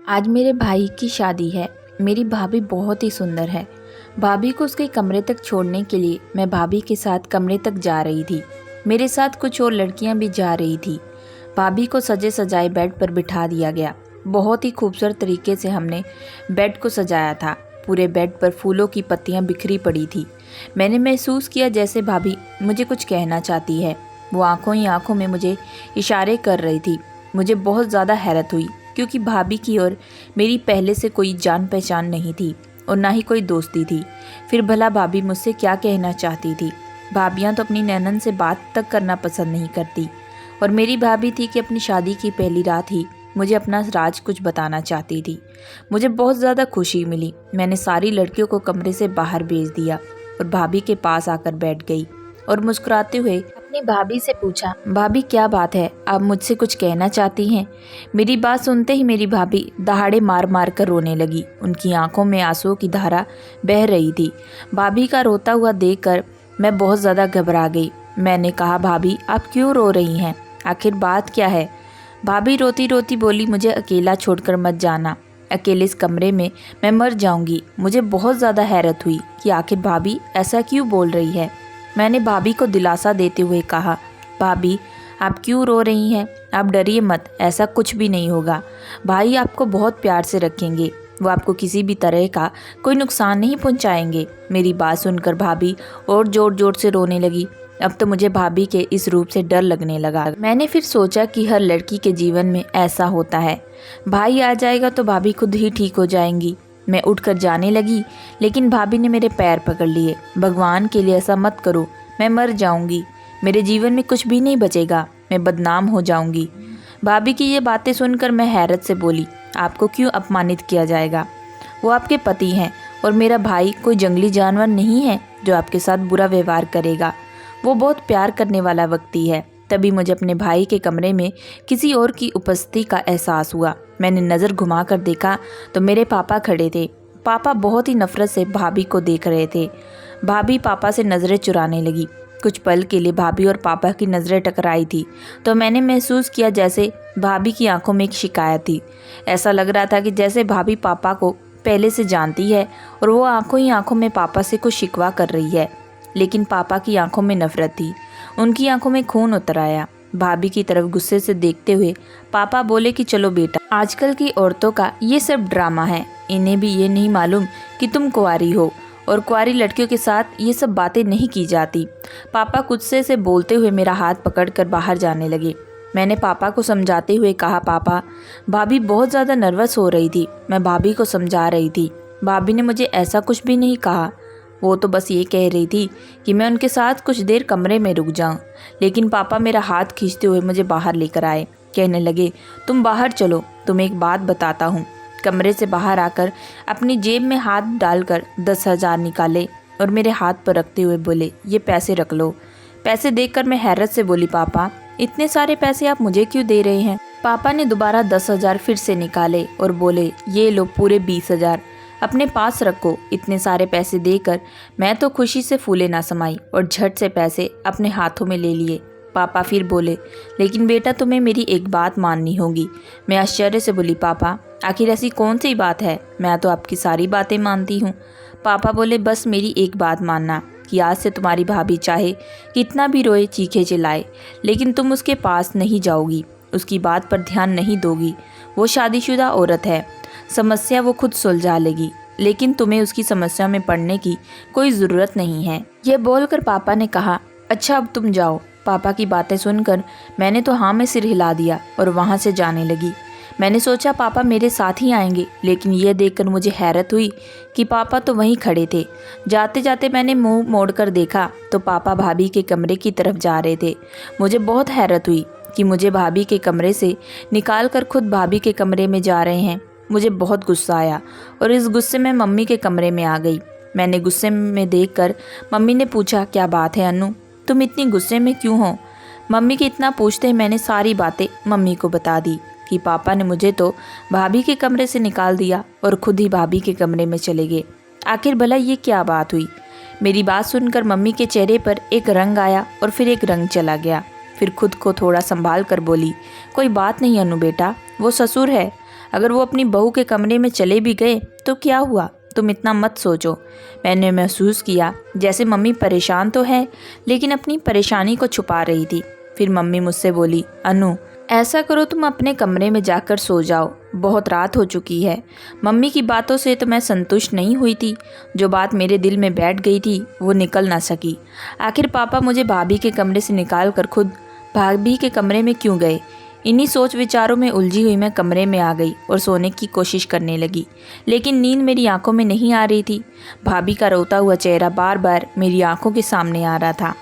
आज मेरे भाई की शादी है। मेरी भाभी बहुत ही सुंदर है। भाभी को उसके कमरे तक छोड़ने के लिए मैं भाभी के साथ कमरे तक जा रही थी। मेरे साथ कुछ और लड़कियां भी जा रही थी। भाभी को सजे सजाए बेड पर बिठा दिया गया। बहुत ही खूबसूरत तरीके से हमने बेड को सजाया था। पूरे बेड पर फूलों की पत्तियां बिखरी पड़ी थी। मैंने महसूस किया जैसे भाभी मुझे कुछ कहना चाहती है। वो आंखों ही आंखों में मुझे इशारे कर रही थी। मुझे बहुत ज़्यादा हैरत हुई क्योंकि भाभी की और मेरी पहले से कोई जान पहचान नहीं थी और ना ही कोई दोस्ती थी। फिर भला भाभी मुझसे क्या कहना चाहती थी। भाभियाँ तो अपनी नैनन से बात तक करना पसंद नहीं करती और मेरी भाभी थी कि अपनी शादी की पहली रात ही मुझे अपना राज कुछ बताना चाहती थी। मुझे बहुत ज़्यादा खुशी मिली। मैंने सारी लड़कियों को कमरे से बाहर भेज दिया और भाभी के पास आकर बैठ गई और मुस्कुराते हुए अपनी भाभी से पूछा, भाभी क्या बात है, आप मुझसे कुछ कहना चाहती हैं? मेरी बात सुनते ही मेरी भाभी दहाड़े मार मार कर रोने लगी। उनकी आंखों में आंसुओं की धारा बह रही थी। भाभी का रोता हुआ देखकर मैं बहुत ज़्यादा घबरा गई। मैंने कहा, भाभी आप क्यों रो रही हैं? आखिर बात क्या है? भाभी रोती रोती बोली, मुझे अकेला छोड़कर मत जाना। अकेले इस कमरे में मैं मर जाऊंगी। मुझे बहुत ज़्यादा हैरत हुई कि आखिर भाभी ऐसा क्यों बोल रही है। मैंने भाभी को दिलासा देते हुए कहा, भाभी आप क्यों रो रही हैं? आप डरिए मत, ऐसा कुछ भी नहीं होगा। भाई आपको बहुत प्यार से रखेंगे। वो आपको किसी भी तरह का कोई नुकसान नहीं पहुंचाएंगे। मेरी बात सुनकर भाभी और ज़ोर ज़ोर से रोने लगी। अब तो मुझे भाभी के इस रूप से डर लगने लगा। मैंने फिर सोचा कि हर लड़की के जीवन में ऐसा होता है। भाई आ जाएगा तो भाभी खुद ही ठीक हो जाएंगी। मैं उठकर जाने लगी लेकिन भाभी ने मेरे पैर पकड़ लिए। भगवान के लिए ऐसा मत करो, मैं मर जाऊंगी। मेरे जीवन में कुछ भी नहीं बचेगा, मैं बदनाम हो जाऊंगी। भाभी की ये बातें सुनकर मैं हैरत से बोली, आपको क्यों अपमानित किया जाएगा? वो आपके पति हैं और मेरा भाई कोई जंगली जानवर नहीं है जो आपके साथ बुरा व्यवहार करेगा। वो बहुत प्यार करने वाला व्यक्ति है। तभी मुझे अपने भाई के कमरे में किसी और की उपस्थिति का एहसास हुआ। मैंने नज़र घुमाकर देखा तो मेरे पापा खड़े थे। पापा बहुत ही नफरत से भाभी को देख रहे थे। भाभी पापा से नज़रें चुराने लगी। कुछ पल के लिए भाभी और पापा की नज़रें टकराई थी तो मैंने महसूस किया जैसे भाभी की आंखों में एक शिकायत थी। ऐसा लग रहा था कि जैसे भाभी पापा को पहले से जानती है और वो आंखों ही आंखों में पापा से कुछ शिकवा कर रही है। लेकिन पापा की आंखों में नफरत थी। उनकी आंखों में खून उतर आया। भाभी की तरफ गुस्से से देखते हुए पापा बोले कि चलो बेटा, आजकल की औरतों का ये सब ड्रामा है। इन्हें भी ये नहीं मालूम कि तुम कुंवारी हो और कुंवारी लड़कियों के साथ ये सब बातें नहीं की जाती। पापा गुस्से से बोलते हुए मेरा हाथ पकड़कर बाहर जाने लगे। मैंने पापा को समझाते हुए कहा, पापा भाभी बहुत ज़्यादा नर्वस हो रही थी। मैं भाभी को समझा रही थी। भाभी ने मुझे ऐसा कुछ भी नहीं कहा। वो तो बस ये कह रही थी कि मैं उनके साथ कुछ देर कमरे में रुक जाऊं। लेकिन पापा मेरा हाथ खींचते हुए मुझे बाहर लेकर आए। कहने लगे, तुम बाहर चलो, तुम्हें एक बात बताता हूँ। कमरे से बाहर आकर अपनी जेब में हाथ डालकर 10,000 निकाले और मेरे हाथ पर रखते हुए बोले, ये पैसे रख लो। पैसे देखकर मैं हैरत से बोली, पापा इतने सारे पैसे आप मुझे क्यों दे रहे हैं? पापा ने दोबारा 10,000 फिर से निकाले और बोले, ये लो पूरे 20,000 अपने पास रखो। इतने सारे पैसे देकर मैं तो खुशी से फूले ना समाई और झट से पैसे अपने हाथों में ले लिए। पापा फिर बोले, लेकिन बेटा तुम्हें मेरी एक बात माननी होगी। मैं आश्चर्य से बोली, पापा आखिर ऐसी कौन सी बात है? मैं तो आपकी सारी बातें मानती हूँ। पापा बोले, बस मेरी एक बात मानना कि आज से तुम्हारी भाभी चाहे कितना भी रोए चीखे चिल्लाए लेकिन तुम उसके पास नहीं जाओगी, उसकी बात पर ध्यान नहीं दोगी। वो शादीशुदा औरत है, समस्या वो खुद सुलझा लेगी, लेकिन तुम्हें उसकी समस्या में पड़ने की कोई ज़रूरत नहीं है। यह बोलकर पापा ने कहा, अच्छा अब तुम जाओ। पापा की बातें सुनकर मैंने तो हाँ में सिर हिला दिया और वहाँ से जाने लगी। मैंने सोचा पापा मेरे साथ ही आएंगे, लेकिन यह देखकर मुझे हैरत हुई कि पापा तो वहीं खड़े थे। जाते जाते मैंने मुंह मोड़कर देखा तो पापा भाभी के कमरे की तरफ जा रहे थे। मुझे बहुत हैरत हुई कि मुझे भाभी के कमरे से निकाल कर खुद भाभी के कमरे में जा रहे हैं। मुझे बहुत गुस्सा आया और इस गुस्से में मम्मी के कमरे में आ गई। मैंने गुस्से में देखकर मम्मी ने पूछा, क्या बात है अनु, तुम इतनी गुस्से में क्यों हो? मम्मी के इतना पूछते ही मैंने सारी बातें मम्मी को बता दी कि पापा ने मुझे तो भाभी के कमरे से निकाल दिया और खुद ही भाभी के कमरे में चले गए। आखिर भला ये क्या बात हुई? मेरी बात सुनकर मम्मी के चेहरे पर एक रंग आया और फिर एक रंग चला गया। फिर खुद को थोड़ा संभाल कर बोली, कोई बात नहीं अनु बेटा, वो ससुर है। अगर वो अपनी बहू के कमरे में चले भी गए तो क्या हुआ, तुम इतना मत सोचो। मैंने महसूस किया जैसे मम्मी परेशान तो है लेकिन अपनी परेशानी को छुपा रही थी। फिर मम्मी मुझसे बोली, अनु ऐसा करो तुम अपने कमरे में जाकर सो जाओ, बहुत रात हो चुकी है। मम्मी की बातों से तो मैं संतुष्ट नहीं हुई थी। जो बात मेरे दिल में बैठ गई थी वो निकल ना सकी। आखिर पापा मुझे भाभी के कमरे से निकाल कर खुद भाभी के कमरे में क्यों गए। इन्हीं सोच विचारों में उलझी हुई मैं कमरे में आ गई और सोने की कोशिश करने लगी, लेकिन नींद मेरी आंखों में नहीं आ रही थी। भाभी का रोता हुआ चेहरा बार बार मेरी आंखों के सामने आ रहा था।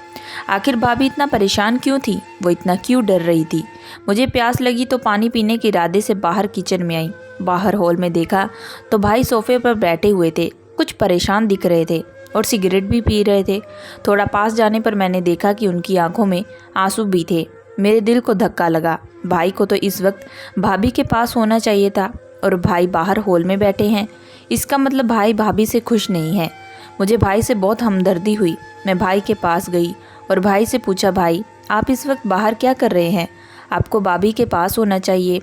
आखिर भाभी इतना परेशान क्यों थी, वो इतना क्यों डर रही थी। मुझे प्यास लगी तो पानी पीने के इरादे से बाहर किचन में आई। बाहर हॉल में देखा तो भाई सोफे पर बैठे हुए थे, कुछ परेशान दिख रहे थे और सिगरेट भी पी रहे थे। थोड़ा पास जाने पर मैंने देखा कि उनकी आंखों में आंसू भी थे। मेरे दिल को धक्का लगा। भाई को तो इस वक्त भाभी के पास होना चाहिए था और भाई बाहर हॉल में बैठे हैं। इसका मतलब भाई भाभी से खुश नहीं है। मुझे भाई से बहुत हमदर्दी हुई। मैं भाई के पास गई और भाई से पूछा, भाई आप इस वक्त बाहर क्या कर रहे हैं, आपको भाभी के पास होना चाहिए।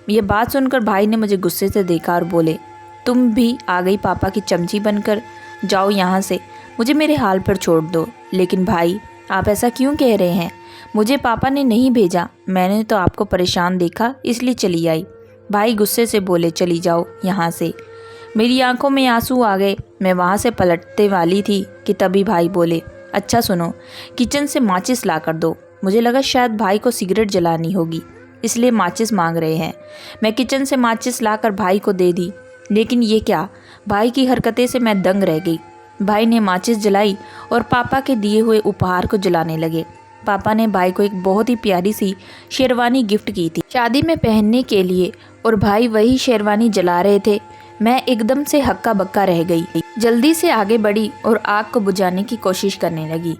ये बात सुनकर भाई ने मुझे गुस्से से देखा और बोले, तुम भी आ गई पापा की चमची बनकर, जाओ यहाँ से, मुझे मेरे हाल पर छोड़ दो। लेकिन भाई आप ऐसा क्यों कह रहे हैं, मुझे पापा ने नहीं भेजा, मैंने तो आपको परेशान देखा इसलिए चली आई। भाई गुस्से से बोले, चली जाओ यहाँ से। मेरी आंखों में आंसू आ गए। मैं वहाँ से पलटते वाली थी कि तभी भाई बोले, अच्छा सुनो, किचन से माचिस ला कर दो। मुझे लगा शायद भाई को सिगरेट जलानी होगी इसलिए माचिस मांग रहे हैं। मैं किचन से माचिस लाकर भाई को दे दी, लेकिन ये क्या, भाई की हरकतें से मैं दंग रह गई। भाई ने माचिस जलाई और पापा के दिए हुए उपहार को जलाने लगे। पापा ने भाई को एक बहुत ही प्यारी सी शेरवानी गिफ्ट की थी शादी में पहनने के लिए और भाई वही शेरवानी जला रहे थे। मैं एकदम से हक्का बक्का रह गई। जल्दी से आगे बढ़ी और आग को बुझाने की कोशिश करने लगी।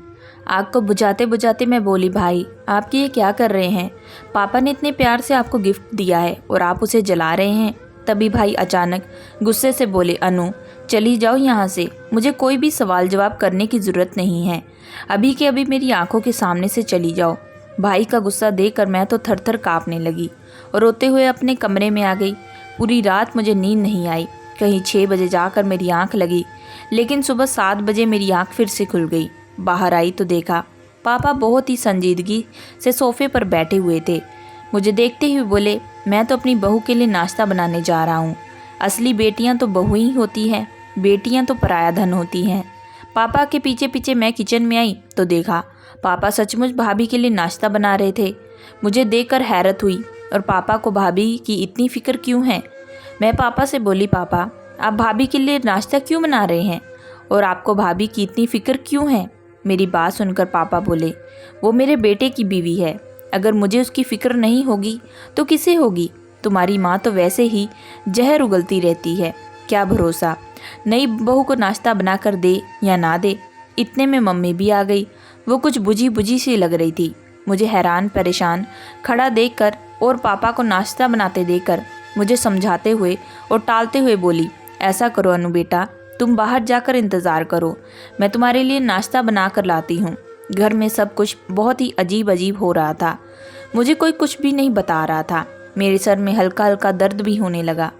आग को बुझाते बुझाते मैं बोली, भाई आप ये क्या कर रहे हैं, पापा ने इतने प्यार से आपको गिफ्ट दिया है और आप उसे जला रहे हैं। तभी भाई अचानक गुस्से से बोले, अनु चली जाओ यहाँ से, मुझे कोई भी सवाल जवाब करने की ज़रूरत नहीं है, अभी के अभी मेरी आंखों के सामने से चली जाओ। भाई का गुस्सा देखकर मैं तो थर थर काँपने लगी और रोते हुए अपने कमरे में आ गई। पूरी रात मुझे नींद नहीं आई। कहीं 6 बजे जाकर मेरी आंख लगी, लेकिन सुबह 7 बजे मेरी आंख फिर से खुल गई। बाहर आई तो देखा पापा बहुत ही संजीदगी से सोफे पर बैठे हुए थे। मुझे देखते हुए बोले, मैं तो अपनी बहू के लिए नाश्ता बनाने जा रहा हूँ। असली बेटियाँ तो बहू ही होती हैं, बेटियाँ तो पराया धन होती हैं। पापा के पीछे पीछे मैं किचन में आई तो देखा पापा सचमुच भाभी के लिए नाश्ता बना रहे थे। मुझे देखकर हैरत हुई और पापा को भाभी की इतनी फ़िक्र क्यों है। मैं पापा से बोली, पापा आप भाभी के लिए नाश्ता क्यों बना रहे हैं और आपको भाभी की इतनी फ़िक्र क्यों है। मेरी बात सुनकर पापा बोले, वो मेरे बेटे की बीवी है, अगर मुझे उसकी फ़िक्र नहीं होगी तो किसे होगी। तुम्हारी माँ तो वैसे ही जहर उगलती रहती है, क्या भरोसा नई बहू को नाश्ता बना कर दे या ना दे। इतने में मम्मी भी आ गई। वो कुछ बुझी बुझी सी लग रही थी। मुझे हैरान परेशान खड़ा देखकर और पापा को नाश्ता बनाते देखकर मुझे समझाते हुए और टालते हुए बोली, ऐसा करो अनु बेटा, तुम बाहर जाकर इंतज़ार करो, मैं तुम्हारे लिए नाश्ता बना कर लाती हूँ। घर में सब कुछ बहुत ही अजीब अजीब हो रहा था। मुझे कोई कुछ भी नहीं बता रहा था। मेरे सर में हल्का हल्का दर्द भी होने लगा।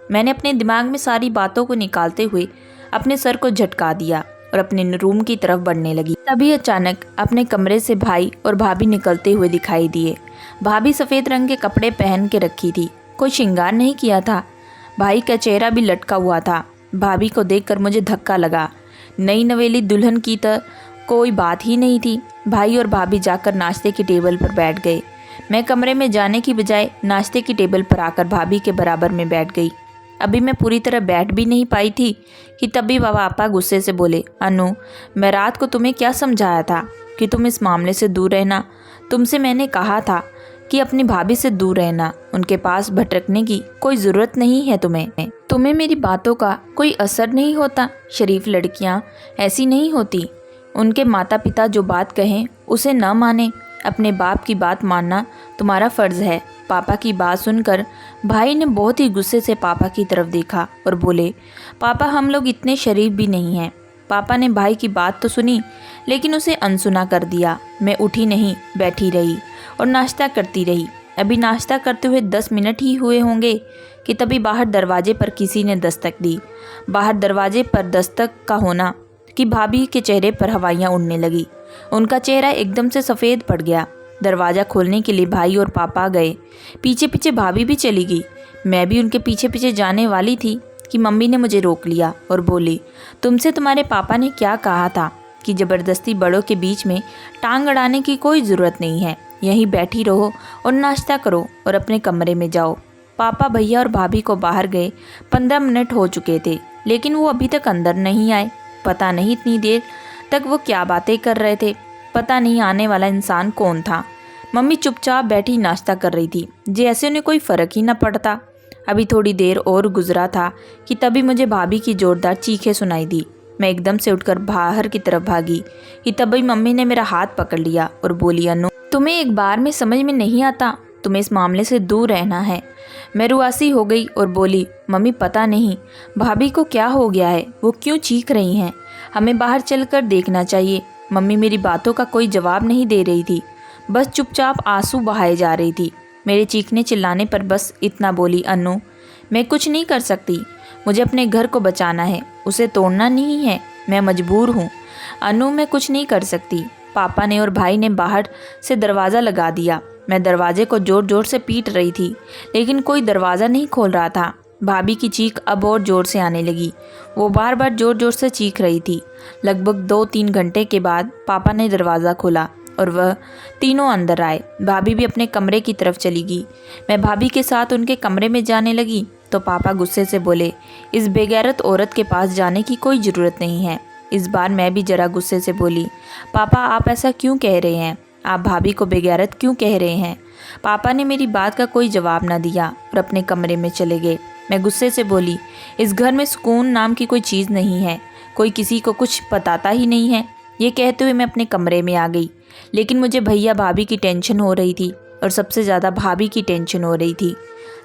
मैंने अपने दिमाग में सारी बातों को निकालते हुए अपने सर को झटका दिया और अपने रूम की तरफ बढ़ने लगी। तभी अचानक अपने कमरे से भाई और भाभी निकलते हुए दिखाई दिए। भाभी सफ़ेद रंग के कपड़े पहन के रखी थी, कोई श्रृंगार नहीं किया था। भाई का चेहरा भी लटका हुआ था। भाभी को देखकर मुझे धक्का लगा। नई नवेली दुल्हन की तो कोई बात ही नहीं थी। भाई और भाभी जाकर नाश्ते की टेबल पर बैठ गए। मैं कमरे में जाने की बजाय नाश्ते की टेबल पर आकर भाभी के बराबर में बैठ गई। अभी मैं पूरी तरह बैठ भी नहीं पाई थी कि तभी पापा गुस्से से बोले, अनु मैं रात को तुम्हें क्या समझाया था कि तुम इस मामले से दूर रहना। तुमसे मैंने कहा था कि अपनी भाभी से दूर रहना, उनके पास भटकने की कोई ज़रूरत नहीं है तुम्हें मेरी बातों का कोई असर नहीं होता। शरीफ लड़कियां ऐसी नहीं होती। उनके माता पिता जो बात कहें उसे न माने। अपने बाप की बात मानना तुम्हारा फ़र्ज़ है। पापा की बात सुनकर भाई ने बहुत ही गुस्से से पापा की तरफ देखा और बोले, पापा हम लोग इतने शरीफ भी नहीं हैं। पापा ने भाई की बात तो सुनी लेकिन उसे अनसुना कर दिया। मैं उठी नहीं, बैठी रही और नाश्ता करती रही। अभी नाश्ता करते हुए 10 मिनट ही हुए होंगे कि तभी बाहर दरवाजे पर किसी ने दस्तक दी। बाहर दरवाजे पर दस्तक का होना कि भाभी के चेहरे पर हवाइयाँ उड़ने लगी। उनका चेहरा एकदम से सफ़ेद पड़ गया। दरवाज़ा खोलने के लिए भाई और पापा गए। पीछे पीछे भाभी भी चली गई। मैं भी उनके पीछे पीछे जाने वाली थी कि मम्मी ने मुझे रोक लिया और बोली, तुमसे तुम्हारे पापा ने क्या कहा था कि ज़बरदस्ती बड़ों के बीच में टांग अड़ाने की कोई ज़रूरत नहीं है। यहीं बैठी रहो और नाश्ता करो और अपने कमरे में जाओ। पापा, भैया और भाभी को बाहर गए 15 मिनट हो चुके थे, लेकिन वो अभी तक अंदर नहीं आए। पता नहीं इतनी देर तक वो क्या बातें कर रहे थे। पता नहीं आने वाला इंसान कौन था। मम्मी चुपचाप बैठी नाश्ता कर रही थी, जैसे उन्हें कोई फ़र्क ही न पड़ता। अभी थोड़ी देर और गुजरा था कि तभी मुझे भाभी की ज़ोरदार चीखें सुनाई दी। मैं एकदम से उठकर बाहर की तरफ भागी कि तभी मम्मी ने मेरा हाथ पकड़ लिया और बोली, अनु, तुम्हें एक बार में समझ में नहीं आता, तुम्हें इस मामले से दूर रहना है। मैं रुआसी हो गई और बोली, मम्मी पता नहीं भाभी को क्या हो गया है, वो क्यों चीख रही हैं, हमें बाहर चलकर देखना चाहिए। मम्मी मेरी बातों का कोई जवाब नहीं दे रही थी, बस चुपचाप आंसू बहाए जा रही थी। मेरे चीखने चिल्लाने पर बस इतना बोली, अनु मैं कुछ नहीं कर सकती, मुझे अपने घर को बचाना है, उसे तोड़ना नहीं है, मैं मजबूर हूँ। अनु मैं कुछ नहीं कर सकती। पापा ने और भाई ने बाहर से दरवाज़ा लगा दिया। मैं दरवाजे को ज़ोर ज़ोर से पीट रही थी, लेकिन कोई दरवाज़ा नहीं खोल रहा था। भाभी की चीख अब और ज़ोर से आने लगी। वो बार बार ज़ोर ज़ोर से चीख रही थी। लगभग 2-3 घंटे के बाद पापा ने दरवाज़ा खोला और वह तीनों अंदर आए। भाभी भी अपने कमरे की तरफ चली गई। मैं भाभी के साथ उनके कमरे में जाने लगी तो पापा गुस्से से बोले, इस बेगैरत औरत के पास जाने की कोई ज़रूरत नहीं है। इस बार मैं भी ज़रा गुस्से से बोली, पापा आप ऐसा क्यों कह रहे हैं, आप भाभी को बेगैरत क्यों कह रहे हैं। पापा ने मेरी बात का कोई जवाब न दिया और अपने कमरे में चले गए। मैं गुस्से से बोली, इस घर में सुकून नाम की कोई चीज़ नहीं है, कोई किसी को कुछ बताता ही नहीं है। ये कहते हुए मैं अपने कमरे में आ गई, लेकिन मुझे भैया भाभी की टेंशन हो रही थी और सबसे ज़्यादा भाभी की टेंशन हो रही थी।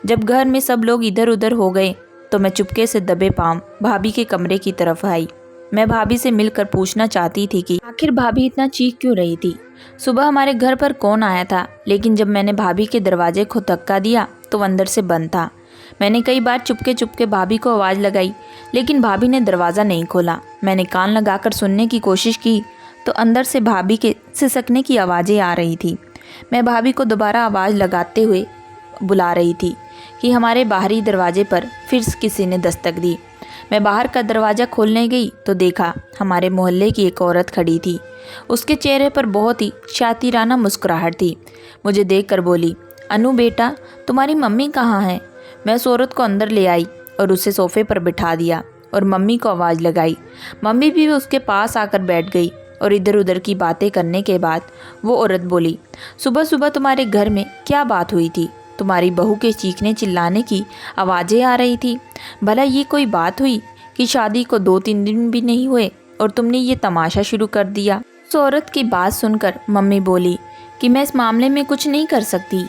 जब घर में सब लोग इधर उधर हो गए तो मैं चुपके से दबे पाँव भाभी के कमरे की तरफ आई। मैं भाभी से मिलकर पूछना चाहती थी कि आखिर भाभी इतना चीख क्यों रही थी। सुबह हमारे घर पर कौन आया था, लेकिन जब मैंने भाभी के दरवाजे को धक्का दिया तो अंदर से बंद था। मैंने कई बार चुपके चुपके भाभी को आवाज़ लगाई, लेकिन भाभी ने दरवाज़ा नहीं खोला। मैंने कान लगाकर सुनने की कोशिश की तो अंदर से भाभी के सिसकने की आवाज़ें आ रही थी। मैं भाभी को दोबारा आवाज़ लगाते हुए बुला रही थी कि हमारे बाहरी दरवाजे पर फिर किसी ने दस्तक दी। मैं बाहर का दरवाज़ा खोलने गई तो देखा हमारे मोहल्ले की एक औरत खड़ी थी। उसके चेहरे पर बहुत ही शातिराना मुस्कुराहट थी। मुझे देखकर बोली, अनु बेटा तुम्हारी मम्मी कहाँ है। मैं उस औरत को अंदर ले आई और उसे सोफ़े पर बिठा दिया और मम्मी को आवाज़ लगाई। मम्मी भी उसके पास आकर बैठ गई और इधर उधर की बातें करने के बाद वो औरत बोली, सुबह सुबह तुम्हारे घर में क्या बात हुई थी, तुम्हारी बहू के चीखने चिल्लाने की आवाज़ें आ रही थी। भला ये कोई बात हुई कि शादी को 2-3 दिन भी नहीं हुए और तुमने ये तमाशा शुरू कर दिया। उस औरत की बात सुनकर मम्मी बोली कि मैं इस मामले में कुछ नहीं कर सकती,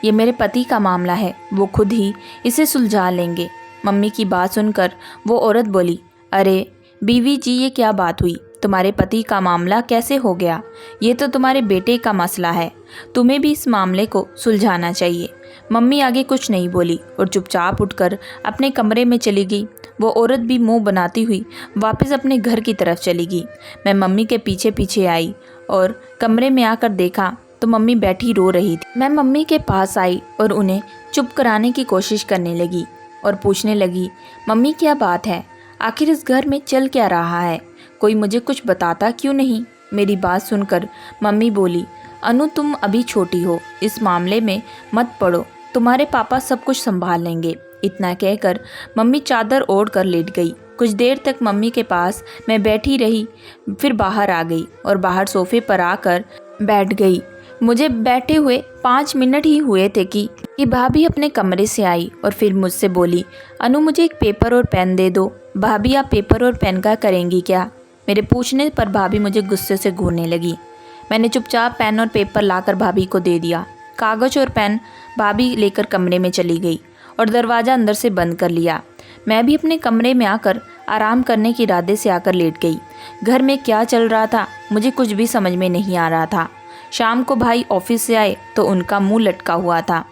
ये मेरे पति का मामला है, वो खुद ही इसे सुलझा लेंगे। मम्मी की बात सुनकर वो औरत बोली, अरे बीवी जी ये क्या बात हुई, तुम्हारे पति का मामला कैसे हो गया, ये तो तुम्हारे बेटे का मसला है, तुम्हें भी इस मामले को सुलझाना चाहिए। मम्मी आगे कुछ नहीं बोली और चुपचाप उठकर अपने कमरे में चली गई। वो औरत भी मुंह बनाती हुई वापस अपने घर की तरफ चली गई। मैं मम्मी के पीछे पीछे आई और कमरे में आकर देखा तो मम्मी बैठी रो रही थी। मैं मम्मी के पास आई और उन्हें चुप कराने की कोशिश करने लगी और पूछने लगी, मम्मी क्या बात है, आखिर इस घर में चल क्या रहा है, कोई मुझे कुछ बताता क्यों नहीं। मेरी बात सुनकर मम्मी बोली, अनु तुम अभी छोटी हो, इस मामले में मत पड़ो, तुम्हारे पापा सब कुछ संभाल लेंगे। इतना कहकर मम्मी चादर ओढ़ कर लेट गई। कुछ देर तक मम्मी के पास मैं बैठी रही, फिर बाहर आ गई और बाहर सोफे पर आकर बैठ गई। मुझे बैठे हुए 5 मिनट ही हुए थे कि भाभी अपने कमरे से आई और फिर मुझसे बोली, अनु मुझे एक पेपर और पेन दे दो। भाभी आप पेपर और पेन का करेंगी क्या। मेरे पूछने पर भाभी मुझे गुस्से से घूरने लगी। मैंने चुपचाप पेन और पेपर लाकर भाभी को दे दिया। कागज़ और पेन भाभी लेकर कमरे में चली गई और दरवाज़ा अंदर से बंद कर लिया। मैं भी अपने कमरे में आकर आराम करने के इरादे से आकर लेट गई। घर में क्या चल रहा था मुझे कुछ भी समझ में नहीं आ रहा था। शाम को भाई ऑफिस से आए तो उनका मुंह लटका हुआ था।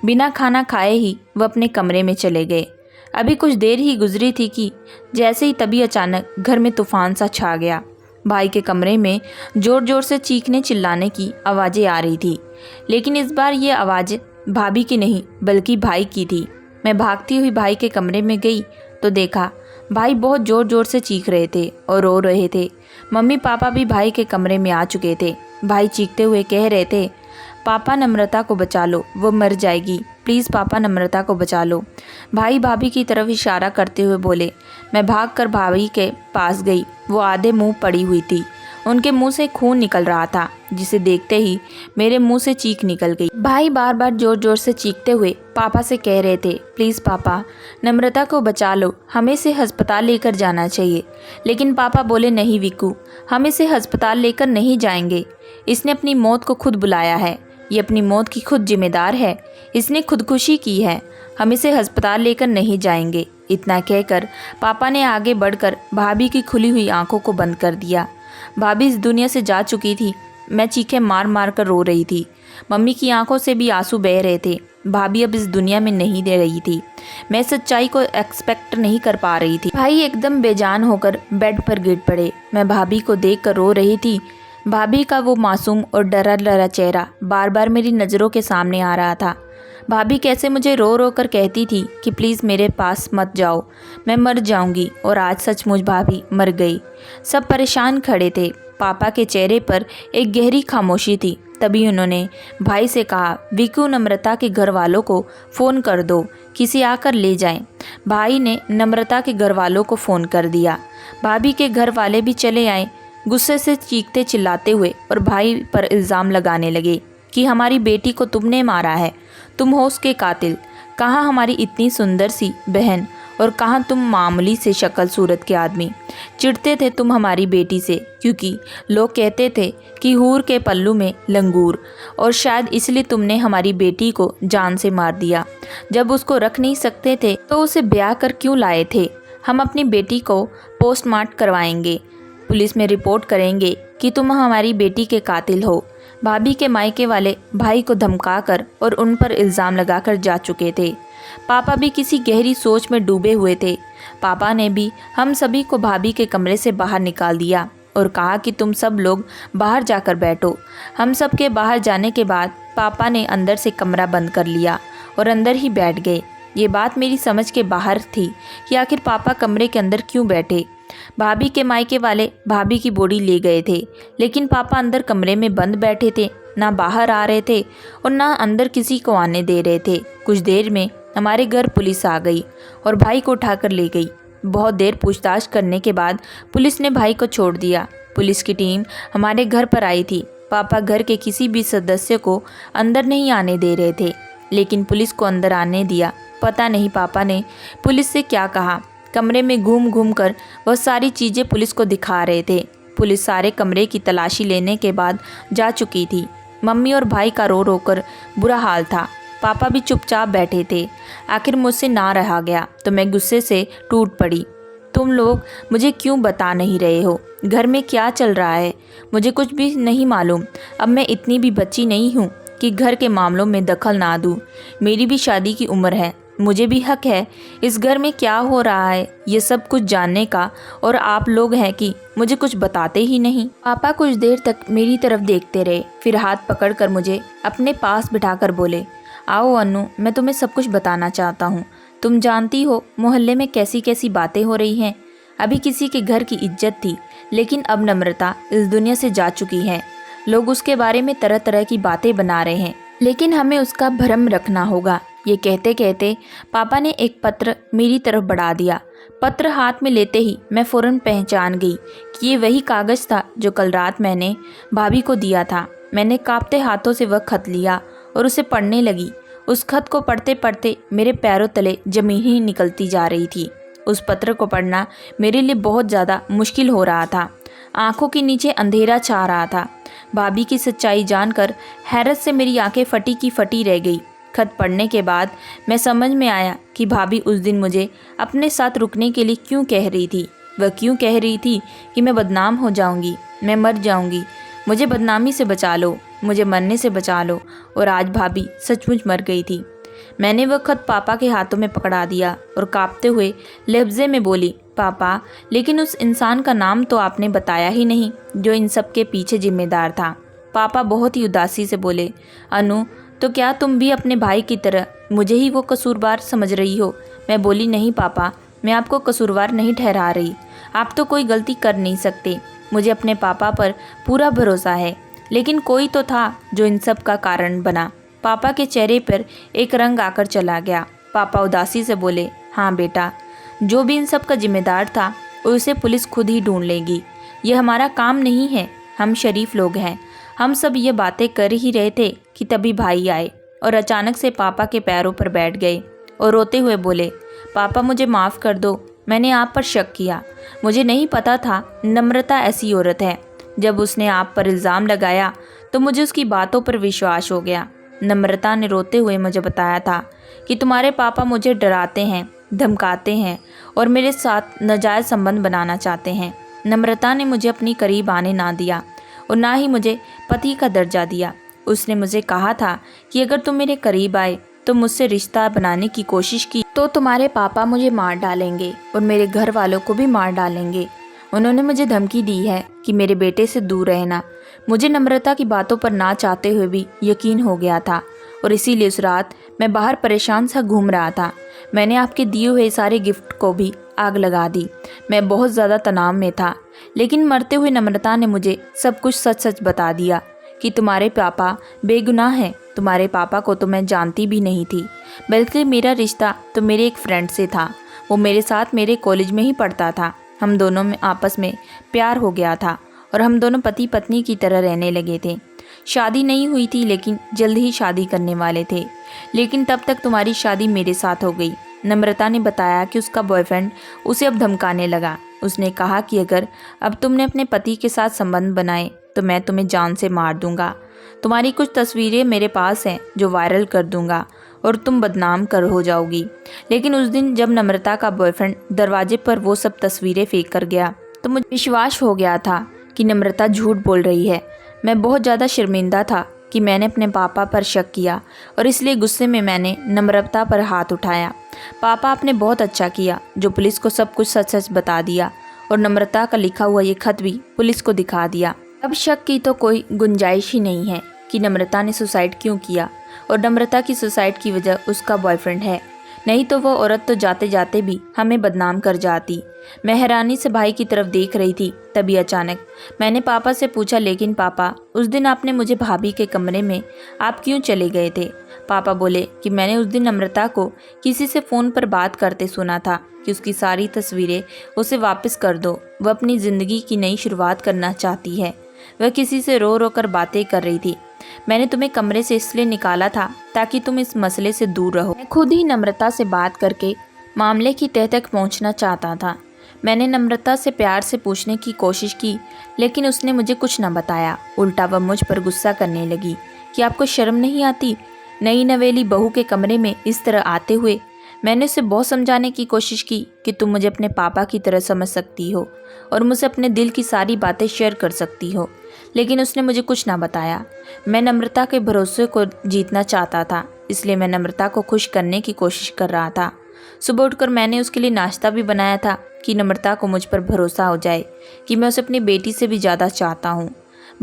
बिना खाना खाए ही वह अपने कमरे में चले गए। अभी कुछ देर ही गुजरी थी कि जैसे ही तभी अचानक घर में तूफान सा छा गया। भाई के कमरे में ज़ोर ज़ोर से चीखने चिल्लाने की आवाज़ें आ रही थी, लेकिन इस बार ये आवाज़ भाभी की नहीं बल्कि भाई की थी। मैं भागती हुई भाई के कमरे में गई तो देखा भाई बहुत ज़ोर ज़ोर से चीख रहे थे और रो रहे थे। मम्मी पापा भी भाई के कमरे में आ चुके थे। भाई चीखते हुए कह रहे थे, पापा नम्रता को बचा लो, वो मर जाएगी, प्लीज़ पापा नम्रता को बचा लो। भाई भाभी की तरफ इशारा करते हुए बोले। मैं भागकर भाभी के पास गई। वो आधे मुंह पड़ी हुई थी, उनके मुंह से खून निकल रहा था, जिसे देखते ही मेरे मुंह से चीख निकल गई। भाई बार बार जोर जोर से चीखते हुए पापा से कह रहे थे, प्लीज़ पापा नम्रता को बचा लो, हमें इसे अस्पताल लेकर जाना चाहिए। लेकिन पापा बोले, नहीं विक्कू, हम इसे अस्पताल लेकर नहीं जाएंगे। इसने अपनी मौत को खुद बुलाया है, ये अपनी मौत की खुद जिम्मेदार है, इसने खुदकुशी की है, हम इसे अस्पताल लेकर नहीं जाएंगे। इतना कहकर पापा ने आगे बढ़कर भाभी की खुली हुई आंखों को बंद कर दिया। भाभी इस दुनिया से जा चुकी थी। मैं चीखें मार मार कर रो रही थी। मम्मी की आंखों से भी आंसू बह रहे थे। भाभी अब इस दुनिया में नहीं दे रही थी। मैं सच्चाई को एक्सपेक्ट नहीं कर पा रही थी। भाई एकदम बेजान होकर बेड पर गिर पड़े। मैं भाभी को देख कर रो रही थी। भाभी का वो मासूम और डरा डरा चेहरा बार बार मेरी नज़रों के सामने आ रहा था। भाभी कैसे मुझे रो रो कर कहती थी कि प्लीज़ मेरे पास मत जाओ, मैं मर जाऊंगी। और आज सचमुच भाभी मर गई। सब परेशान खड़े थे। पापा के चेहरे पर एक गहरी खामोशी थी। तभी उन्होंने भाई से कहा, विक्कू नम्रता के घर वालों को फ़ोन कर दो, किसी आकर ले जाएं। भाई ने नम्रता के घर वालों को फ़ोन कर दिया। भाभी के घर वाले भी चले आए, गुस्से से चीखते चिल्लाते हुए, और भाई पर इल्ज़ाम लगाने लगे कि हमारी बेटी को तुमने मारा है, तुम हो उसके कातिल। कहाँ हमारी इतनी सुंदर सी बहन, और कहाँ तुम मामूली से शक्ल सूरत के आदमी। चिढ़ते थे तुम हमारी बेटी से, क्योंकि लोग कहते थे कि हूर के पल्लू में लंगूर, और शायद इसलिए तुमने हमारी बेटी को जान से मार दिया। जब उसको रख नहीं सकते थे तो उसे ब्याह कर क्यों लाए थे। हम अपनी बेटी को पोस्टमार्टम करवाएंगे, पुलिस में रिपोर्ट करेंगे कि तुम हमारी बेटी के कातिल हो। भाभी के मायके वाले भाई को धमकाकर और उन पर इल्ज़ाम लगाकर जा चुके थे। पापा भी किसी गहरी सोच में डूबे हुए थे। पापा ने भी हम सभी को भाभी के कमरे से बाहर निकाल दिया और कहा कि तुम सब लोग बाहर जाकर बैठो। हम सब के बाहर जाने के बाद पापा ने अंदर से कमरा बंद कर लिया और अंदर ही बैठ गए। ये बात मेरी समझ के बाहर थी कि आखिर पापा कमरे के अंदर क्यों बैठे। भाभी के मायके वाले भाभी की बॉडी ले गए थे, लेकिन पापा अंदर कमरे में बंद बैठे थे, ना बाहर आ रहे थे और ना अंदर किसी को आने दे रहे थे। कुछ देर में हमारे घर पुलिस आ गई और भाई को उठाकर ले गई। बहुत देर पूछताछ करने के बाद पुलिस ने भाई को छोड़ दिया। पुलिस की टीम हमारे घर पर आई थी। पापा घर के किसी भी सदस्य को अंदर नहीं आने दे रहे थे, लेकिन पुलिस को अंदर आने दिया। पता नहीं पापा ने पुलिस से क्या कहा। कमरे में घूम घूम कर वह सारी चीज़ें पुलिस को दिखा रहे थे। पुलिस सारे कमरे की तलाशी लेने के बाद जा चुकी थी। मम्मी और भाई का रो रो कर बुरा हाल था। पापा भी चुपचाप बैठे थे। आखिर मुझसे ना रहा गया तो मैं गुस्से से टूट पड़ी। तुम लोग मुझे क्यों बता नहीं रहे हो? घर में क्या चल रहा है? मुझे कुछ भी नहीं मालूम। अब मैं इतनी भी बच्ची नहीं हूँ कि घर के मामलों में दखल ना दूँ। मेरी भी शादी की उम्र है, मुझे भी हक है इस घर में क्या हो रहा है ये सब कुछ जानने का, और आप लोग हैं कि मुझे कुछ बताते ही नहीं। पापा कुछ देर तक मेरी तरफ देखते रहे, फिर हाथ पकड़कर मुझे अपने पास बिठाकर बोले, आओ अनु, मैं तुम्हें सब कुछ बताना चाहता हूँ। तुम जानती हो मोहल्ले में कैसी कैसी बातें हो रही हैं। अभी किसी के घर की इज्जत थी, लेकिन अब नम्रता इस दुनिया से जा चुकी है। लोग उसके बारे में तरह तरह की बातें बना रहे हैं, लेकिन हमें उसका भरम रखना होगा। ये कहते कहते पापा ने एक पत्र मेरी तरफ बढ़ा दिया। पत्र हाथ में लेते ही मैं फ़ौरन पहचान गई कि ये वही कागज़ था जो कल रात मैंने भाभी को दिया था। मैंने कांपते हाथों से वह खत लिया और उसे पढ़ने लगी। उस खत को पढ़ते पढ़ते मेरे पैरों तले ज़मीन ही निकलती जा रही थी। उस पत्र को पढ़ना मेरे लिए बहुत ज़्यादा मुश्किल हो रहा था। आंखों के नीचे अंधेरा छा रहा था। भाभी की सच्चाई जानकर हैरत से मेरी आंखें फटी की फटी रह गई। खत पढ़ने के बाद मैं समझ में आया कि भाभी उस दिन मुझे अपने साथ रुकने के लिए क्यों कह रही थी। वह क्यों कह रही थी कि मैं बदनाम हो जाऊंगी, मैं मर जाऊंगी, मुझे बदनामी से बचा लो, मुझे मरने से बचा लो। और आज भाभी सचमुच मर गई थी। मैंने वह खत पापा के हाथों में पकड़ा दिया और कांपते हुए लहजे में बोली, पापा, लेकिन उस इंसान का नाम तो आपने बताया ही नहीं जो इन सब के पीछे जिम्मेदार था। पापा बहुत ही उदासी से बोले, अनु, तो क्या तुम भी अपने भाई की तरह मुझे ही वो कसूरवार समझ रही हो? मैं बोली, नहीं पापा, मैं आपको कसूरवार नहीं ठहरा रही। आप तो कोई गलती कर नहीं सकते। मुझे अपने पापा पर पूरा भरोसा है, लेकिन कोई तो था जो इन सब का कारण बना। पापा के चेहरे पर एक रंग आकर चला गया। पापा उदासी से बोले, हाँ बेटा, जो भी इन सब का जिम्मेदार था उसे पुलिस खुद ही ढूंढ लेगी। यह हमारा काम नहीं है। हम शरीफ लोग हैं। हम सब ये बातें कर ही रहे थे कि तभी भाई आए और अचानक से पापा के पैरों पर बैठ गए और रोते हुए बोले, पापा मुझे माफ़ कर दो, मैंने आप पर शक किया। मुझे नहीं पता था नम्रता ऐसी औरत है। जब उसने आप पर इल्ज़ाम लगाया तो मुझे उसकी बातों पर विश्वास हो गया। नम्रता ने रोते हुए मुझे बताया था कि तुम्हारे पापा मुझे डराते हैं, धमकाते हैं और मेरे साथ नाजायज़ संबंध बनाना चाहते हैं। नम्रता ने मुझे अपनी करीब आने ना दिया और ना ही मुझे पति का दर्जा दिया। उसने मुझे कहा था कि अगर तुम मेरे करीब आए तो मुझसे रिश्ता बनाने की कोशिश की तो तुम्हारे पापा मुझे मार डालेंगे और मेरे घर वालों को भी मार डालेंगे। उन्होंने मुझे धमकी दी है कि मेरे बेटे से दूर रहना। मुझे नम्रता की बातों पर ना चाहते हुए भी यकीन हो गया था और इसीलिए उस रात मैं बाहर परेशान सा घूम रहा था। मैंने आपके दिए हुए सारे गिफ्ट को भी आग लगा दी। मैं बहुत ज़्यादा तनाव में था, लेकिन मरते हुए नम्रता ने मुझे सब कुछ सच सच बता दिया कि तुम्हारे पापा बेगुनाह हैं। तुम्हारे पापा को तो मैं जानती भी नहीं थी, बल्कि मेरा रिश्ता तो मेरे एक फ्रेंड से था। वो मेरे साथ मेरे कॉलेज में ही पढ़ता था। हम दोनों में आपस में प्यार हो गया था और हम दोनों पति पत्नी की तरह रहने लगे थे। शादी नहीं हुई थी, लेकिन जल्द ही शादी करने वाले थे। लेकिन तब तक तुम्हारी शादी मेरे साथ हो गई। नम्रता ने बताया कि उसका बॉयफ्रेंड उसे अब धमकाने लगा। उसने कहा कि अगर अब तुमने अपने पति के साथ संबंध बनाए तो मैं तुम्हें जान से मार दूंगा। तुम्हारी कुछ तस्वीरें मेरे पास हैं जो वायरल कर दूंगा और तुम बदनाम कर हो जाओगी। लेकिन उस दिन जब नम्रता का बॉयफ्रेंड दरवाजे पर वो सब तस्वीरें फेंक कर गया तो मुझे विश्वास हो गया था कि नम्रता झूठ बोल रही है। मैं बहुत ज़्यादा शर्मिंदा था कि मैंने अपने पापा पर शक किया और इसलिए गुस्से में मैंने नम्रता पर हाथ उठाया। पापा आपने बहुत अच्छा किया जो पुलिस को सब कुछ सच सच बता दिया और नम्रता का लिखा हुआ ये खत भी पुलिस को दिखा दिया। अब शक की तो कोई गुंजाइश ही नहीं है कि नम्रता ने सुसाइड क्यों किया और नम्रता की सुसाइड की वजह उसका बॉयफ्रेंड है। नहीं तो वह औरत तो जाते जाते भी हमें बदनाम कर जाती। मैं हैरानी से भाई की तरफ देख रही थी, तभी अचानक मैंने पापा से पूछा, लेकिन पापा, उस दिन आपने मुझे भाभी के कमरे में आप क्यों चले गए थे? पापा बोले कि मैंने उस दिन नम्रता को किसी से फ़ोन पर बात करते सुना था कि उसकी सारी तस्वीरें उसे वापस कर दो। वह अपनी ज़िंदगी की नई शुरुआत करना चाहती है। वह किसी से रो रो कर बातें कर रही थी। मैंने तुम्हें कमरे से इसलिए निकाला था ताकि तुम इस मसले से दूर रहो। मैं खुद ही नम्रता से बात करके मामले की तह तक पहुंचना चाहता था। मैंने नम्रता से प्यार से पूछने की कोशिश की, लेकिन उसने मुझे कुछ न बताया। उल्टा वह मुझ पर गुस्सा करने लगी कि आपको शर्म नहीं आती नई नवेली बहू के कमरे में इस तरह आते हुए। मैंने उसे बहुत समझाने की कोशिश की कि तुम मुझे अपने पापा की तरह समझ सकती हो और मुझसे अपने दिल की सारी बातें शेयर कर सकती हो, लेकिन उसने मुझे कुछ ना बताया। मैं नम्रता के भरोसे को जीतना चाहता था, इसलिए मैं नम्रता को खुश करने की कोशिश कर रहा था। सुबह उठकर मैंने उसके लिए नाश्ता भी बनाया था कि नम्रता को मुझ पर भरोसा हो जाए कि मैं उसे अपनी बेटी से भी ज़्यादा चाहता हूँ।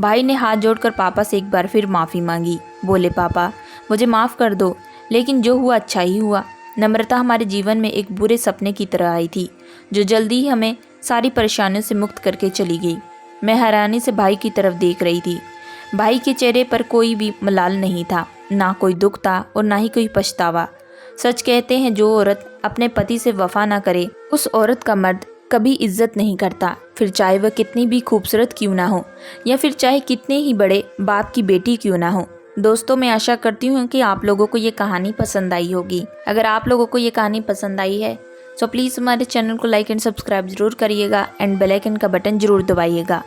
भाई ने हाथ जोड़कर पापा से एक बार फिर माफ़ी मांगी। बोले, पापा मुझे माफ़ कर दो, लेकिन जो हुआ अच्छा ही हुआ। नम्रता हमारे जीवन में एक बुरे सपने की तरह आई थी जो जल्दी ही हमें सारी परेशानियों से मुक्त करके चली गई। मैं हैरानी से भाई की तरफ देख रही थी। भाई के चेहरे पर कोई भी मलाल नहीं था, ना कोई दुख था और ना ही कोई पछतावा। सच कहते हैं, जो औरत अपने पति से वफा ना करे उस औरत का मर्द कभी इज्जत नहीं करता, फिर चाहे वह कितनी भी खूबसूरत क्यों ना हो या फिर चाहे कितने ही बड़े बाप की बेटी क्यों ना हो। दोस्तों, मैं आशा करती हूँ कि आप लोगों को ये कहानी पसंद आई होगी। अगर आप लोगों को ये कहानी पसंद आई है तो प्लीज़ हमारे चैनल को लाइक एंड सब्सक्राइब जरूर करिएगा एंड बेल आइकन का बटन जरूर दबाइएगा।